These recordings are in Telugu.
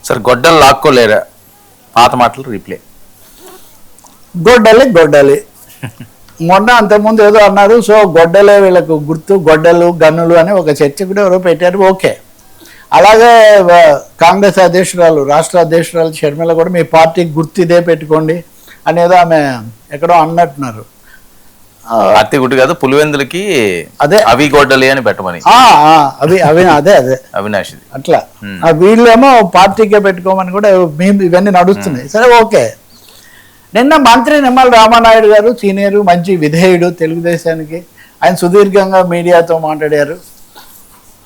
సార్ గొడ్డలు లాక్కోలేరా? పాత మాటలు రీప్లే. గొడ్డలి మొన్న అంతకుముందు ఏదో అన్నారు. సో గొడ్డలే వీళ్ళకు గుర్తు, గొడ్డలు గన్నులు అని ఒక చర్చ కూడా ఎవరో పెట్టారు. ఓకే, అలాగే కాంగ్రెస్ అధ్యక్షురాలు, రాష్ట్ర అధ్యక్షురాలు షర్మిల కూడా మీ పార్టీకి గుర్తు ఇదే పెట్టుకోండి అనేదో ఆమె ఎక్కడో అన్నట్టున్నారు. పార్టీ గుర్తు కాదు, పులివెందులకి అదే అవి గొడ్డలి అని పెట్టమని. అదే అవినాష్ అట్లా వీళ్ళేమో పార్టీకే పెట్టుకోమని కూడా ఇవన్నీ నడుస్తున్నాయి. సరే ఓకే. నిన్న మంత్రి నిమ్మల రామానాయుడు గారు సీనియర్ మంచి విధేయుడు తెలుగుదేశానికి, ఆయన సుదీర్ఘంగా మీడియాతో మాట్లాడారు.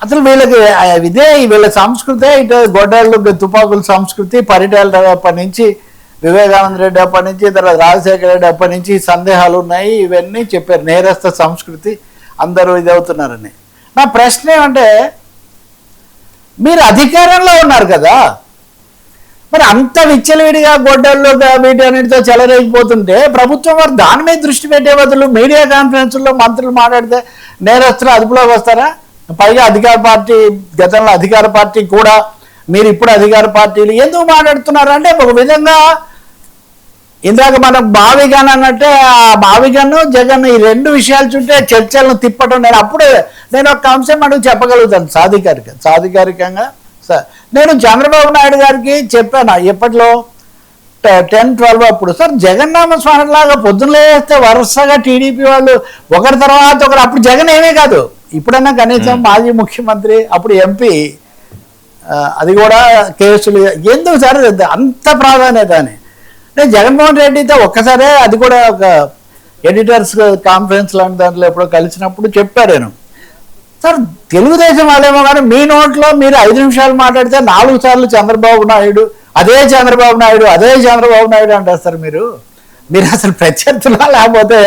అసలు వీళ్ళకి వీళ్ళ సంస్కృతే ఇటు గొడ్డళ్ళు తుపాకుల సంస్కృతి, పరిటాల అప్పటి నుంచి వివేకానంద రెడ్డి అప్పటి నుంచి, తర్వాత రాజశేఖర రెడ్డి అప్పటి నుంచి సందేహాలు ఉన్నాయి, ఇవన్నీ చెప్పారు. నేరస్థ సంస్కృతి, అందరూ ఇది అవుతున్నారని. నా ప్రశ్న ఏమంటే, మీరు అధికారంలో ఉన్నారు కదా, మరి అంత విచ్చలవిడిగా గొడ్డళ్ళు వీటన్నిటితో చెలరేగిపోతుంటే ప్రభుత్వం వారు దాని మీద దృష్టి పెట్టే బదులు మీడియా కాన్ఫరెన్స్లో మంత్రులు మాట్లాడితే నేరస్తులు అదుపులోకి వస్తారా? పైగా అధికార పార్టీ, గతంలో అధికార పార్టీ కూడా, మీరు ఇప్పుడు అధికార పార్టీలు ఎందుకు మాట్లాడుతున్నారు అంటే, ఒక విధంగా ఇందాక మనం బావిగన్ అన్నట్టే ఆ బావిగన్ను జగన్ ఈ రెండు విషయాలు చుట్టే చర్చలను తిప్పటం. నేను ఒక అంశం అడుగు చెప్పగలుగుతాను సాధికారికంగా. నేను చంద్రబాబు నాయుడు గారికి చెప్పాను ఎప్పట్లో 10-12 అప్పుడు, సార్ జగన్నామ స్వామి లాగా పొద్దున్న లేస్తే వరుసగా టీడీపీ వాళ్ళు ఒకరి తర్వాత ఒకరు, అప్పుడు జగన్ ఏమీ కాదు, ఇప్పుడన్నా కనీసం మాజీ ముఖ్యమంత్రి, అప్పుడు ఎంపీ, అది కూడా కేసులు, ఎందుకు సార్ అంత ప్రాధాన్యత అని. నేను జగన్మోహన్ రెడ్డితో ఒక్కసారే, అది కూడా ఒక ఎడిటర్స్ కాన్ఫరెన్స్ లాంటి దాంట్లో ఎప్పుడో కలిసినప్పుడు చెప్పారు నేను, సార్ తెలుగుదేశం వాళ్ళేమో కానీ మీ నోట్లో మీరు 5 నిమిషాలు మాట్లాడితే 4 సార్లు చంద్రబాబు నాయుడు అంటారు సార్. మీరు అసలు ప్రత్యర్థులా, లేకపోతే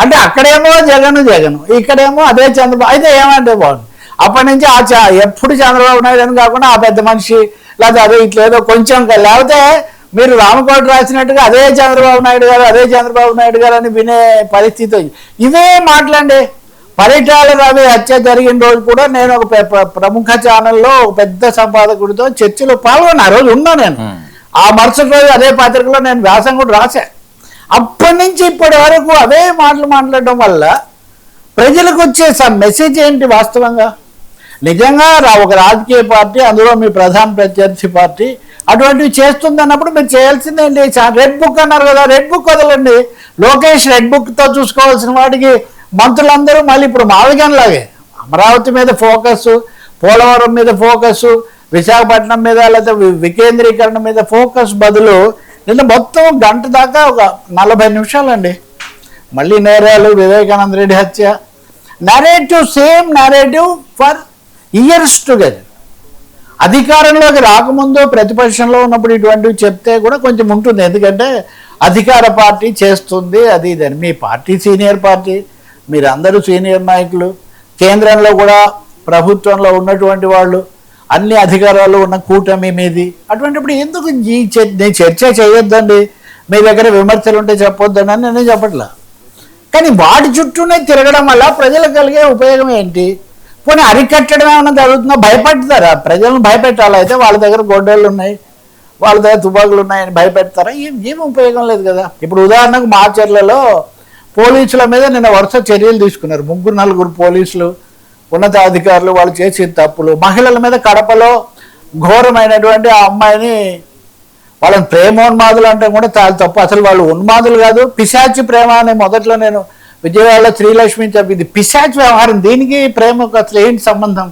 అంటే అక్కడేమో జగన్, ఇక్కడేమో అదే చంద్రబాబు, అయితే ఏమంటే బాగుంది. అప్పటి నుంచి ఎప్పుడు చంద్రబాబు నాయుడు అని కాకుండా ఆ పెద్ద మనిషి, లేకపోతే అదే ఇట్లేదో కొంచెం, లేకపోతే మీరు రామకోట రాసినట్టుగా అదే చంద్రబాబు నాయుడు గారు అని వినే పరిస్థితి. ఇవే మాట్లాడండి. పరిటాల రవి హత్య జరిగిన రోజు కూడా నేను ఒక ప్రముఖ ఛానల్లో ఒక పెద్ద సంపాదకుడితో చర్చలో పాల్గొన్నా. ఆ రోజు ఉన్నా నేను. ఆ మరుసటి రోజు అదే పత్రికలో నేను వ్యాసం కూడా రాశా. అప్పటి నుంచి ఇప్పటి వరకు అవే మాటలు మాట్లాడడం వల్ల ప్రజలకు వచ్చే మెసేజ్ ఏంటి? వాస్తవంగా నిజంగా ఒక రాజకీయ పార్టీ, అందులో మీ ప్రధాన ప్రత్యర్థి పార్టీ అటువంటివి చేస్తుంది అన్నప్పుడు మీరు చేయాల్సిందేంటి? రెడ్ బుక్ అన్నారు కదా, రెడ్ బుక్ వదలండి. లోకేష్ రెడ్ బుక్తో చూసుకోవాల్సిన వాటికి మంత్రులందరూ మళ్ళీ ఇప్పుడు మావిగన్ లాగే అమరావతి మీద ఫోకస్, పోలవరం మీద ఫోకస్, విశాఖపట్నం మీద లేదా వికేంద్రీకరణ మీద ఫోకస్ బదులు నిన్న మొత్తం గంట దాకా ఒక 40 నిమిషాలండి మళ్ళీ నేరాలు, వివేకానంద రెడ్డి హత్య, narrative, same narrative for years together. అధికారంలోకి రాకముందు ప్రతిపక్షంలో ఉన్నప్పుడు ఇటువంటివి చెప్తే కూడా కొంచెం ఉంటుంది, ఎందుకంటే అధికార పార్టీ చేస్తుంది అది ఇదని. మీ పార్టీ సీనియర్ పార్టీ, మీరందరూ సీనియర్ నాయకులు, కేంద్రంలో కూడా ప్రభుత్వంలో ఉన్నటువంటి వాళ్ళు, అన్ని అధికారాలు ఉన్న కూటమి మీది. అటువంటిప్పుడు ఎందుకు నేను చర్చ చేయొద్దండి, మీ దగ్గర విమర్శలు ఉంటే చెప్పొద్దండి అని నేనే చెప్పట్లా. కానీ వాటి చుట్టూనే తిరగడం వల్ల ప్రజలకు కలిగే ఉపయోగం ఏంటి? పోనీ అరికట్టడం ఏమన్నా జరుగుతుందో? భయపెడతారా? ప్రజలను భయపెట్టాలి. అయితే వాళ్ళ దగ్గర గొడ్డళ్ళు ఉన్నాయి, వాళ్ళ దగ్గర తుపాకులు ఉన్నాయని భయపెడతారా? ఏం ఉపయోగం లేదు కదా. ఇప్పుడు ఉదాహరణకు మాచర్లలో పోలీసుల మీద నిన్న వరుస చర్యలు తీసుకున్నారు. 3-4 పోలీసులు, ఉన్నతాధికారులు వాళ్ళు చేసిన తప్పులు. మహిళల మీద కడపలో ఘోరమైనటువంటి ఆ అమ్మాయిని, వాళ్ళని ప్రేమోన్మాదులు అంటే కూడా చాలా తప్పు. అసలు వాళ్ళు ఉన్మాదులు కాదు, పిశాచి ప్రేమ అని మొదట్లో నేను విజయవాడలో శ్రీలక్ష్మి చెప్పింది. పిశాచి వ్యవహారం, దీనికి ప్రేమకు అసలు ఏంటి సంబంధం?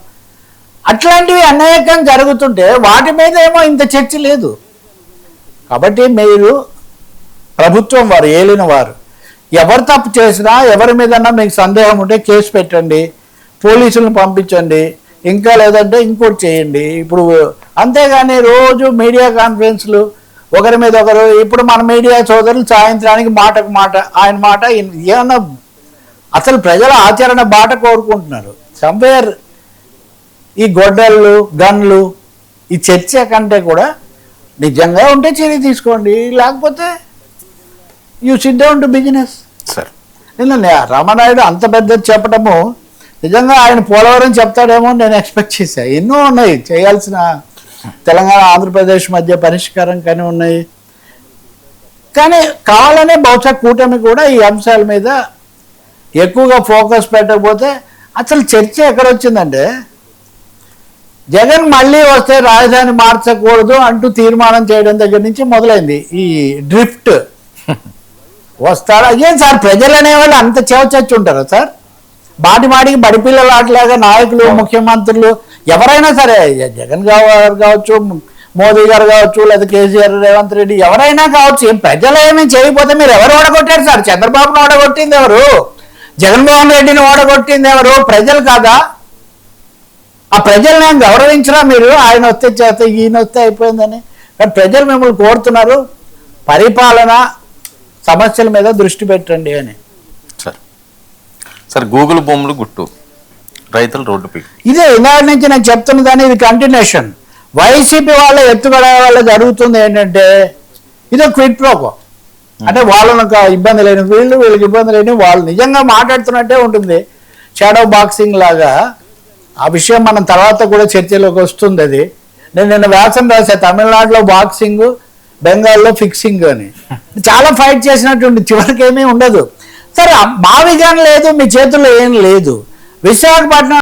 అట్లాంటివి అనేకం జరుగుతుంటే వాటి మీద ఏమో ఇంత చర్చ లేదు. కాబట్టి మీరు ప్రభుత్వం వారు, ఏలిన వారు, ఎవరు తప్పు చేసినా, ఎవరి మీదన్నా మీకు సందేహం ఉంటే కేసు పెట్టండి, పోలీసులను పంపించండి, ఇంకా లేదంటే ఇంకోటి చేయండి. ఇప్పుడు అంతేగాని రోజు మీడియా కాన్ఫరెన్స్లు ఒకరి మీద ఒకరు. ఇప్పుడు మన మీడియా సోదరులు సాయంత్రానికి మాటకు మాట, ఆయన మాట, ఏమన్నా అసలు ప్రజల ఆచరణ బాట కోరుకుంటున్నారు. సంవేర్ ఈ గొడ్డళ్ళు, గన్లు, ఈ చర్చ కంటే కూడా నిజంగా ఉంటే చర్య తీసుకోండి, లేకపోతే you SIT down to business. Sir నిన్న రామానాయుడు అంత పెద్దది చెప్పడము, నిజంగా ఆయన పోలవరం చెప్తాడేమో నేను ఎక్స్పెక్ట్ చేశా. ఎన్నో ఉన్నాయి చేయాల్సిన తెలంగాణ ఆంధ్రప్రదేశ్ మధ్య పరిష్కారం కానీ ఉన్నాయి. కానీ కావాలనే బహుశా కూటమి కూడా ఈ అంశాల మీద ఎక్కువగా ఫోకస్ పెట్టకపోతే అసలు చర్చ ఎక్కడ వచ్చిందంటే జగన్ మళ్ళీ వస్తే రాజధాని మార్చకూడదు అంటూ తీర్మానం చేయడం దగ్గర నుంచి మొదలైంది ఈ డ్రిఫ్ట్. వస్తారా ఏం సార్, ప్రజలు అనేవాళ్ళు అంత చెవచచ్చి ఉంటారా సార్? మాటికి బడిపిల్లల ఆటలాగా నాయకులు, ముఖ్యమంత్రులు ఎవరైనా సరే, జగన్ గారు కావచ్చు, మోదీ గారు కావచ్చు, లేదా కేసీఆర్, రేవంత్ రెడ్డి ఎవరైనా కావచ్చు, ఏం ప్రజలు ఏమీ చేయకపోతే మీరు ఎవరు ఓడగొట్టారు సార్? చంద్రబాబును ఓడగొట్టింది ఎవరు? జగన్మోహన్ రెడ్డిని ఓడగొట్టింది ఎవరు? ప్రజలు కాదా? ఆ ప్రజల్ని ఏం గౌరవించరా మీరు? ఆయన వస్తే చేస్తే, ఈయన వస్తే అయిపోయిందని. కానీ ప్రజలు మిమ్మల్ని కోరుతున్నారు పరిపాలన సమస్యల మీద దృష్టి పెట్టండి అని. సార్ గూగుల్ భూములు గుట్టు, రైతులు రోడ్డుపై. ఇదే ఇందాక నుంచి నేను చెప్తున్నదాన్ని, ఇది కంటిన్యూషన్. వైసీపీ వాళ్ళ ఎత్తుగడ వల్ల జరుగుతుంది ఏంటంటే ఇది క్విడ్ ప్రోకో. అంటే వాళ్ళను ఇబ్బంది లేని వీళ్ళకి ఇబ్బంది లేని వాళ్ళు నిజంగా మాట్లాడుతున్నట్టే ఉంటుంది. షాడో బాక్సింగ్ లాగా. ఆ విషయం మనం తర్వాత కూడా చర్చలోకి వస్తుంది. అది నేను నిన్న వ్యాసం రాసా, తమిళనాడులో బాక్సింగ్, బెంగాల్లో ఫిక్సింగ్ అని. చాలా ఫైట్ చేసినట్టు చివరికి ఏమీ ఉండదు. సరే, మా విజయం లేదు, మీ చేతుల్లో ఏం లేదు. విశాఖపట్నం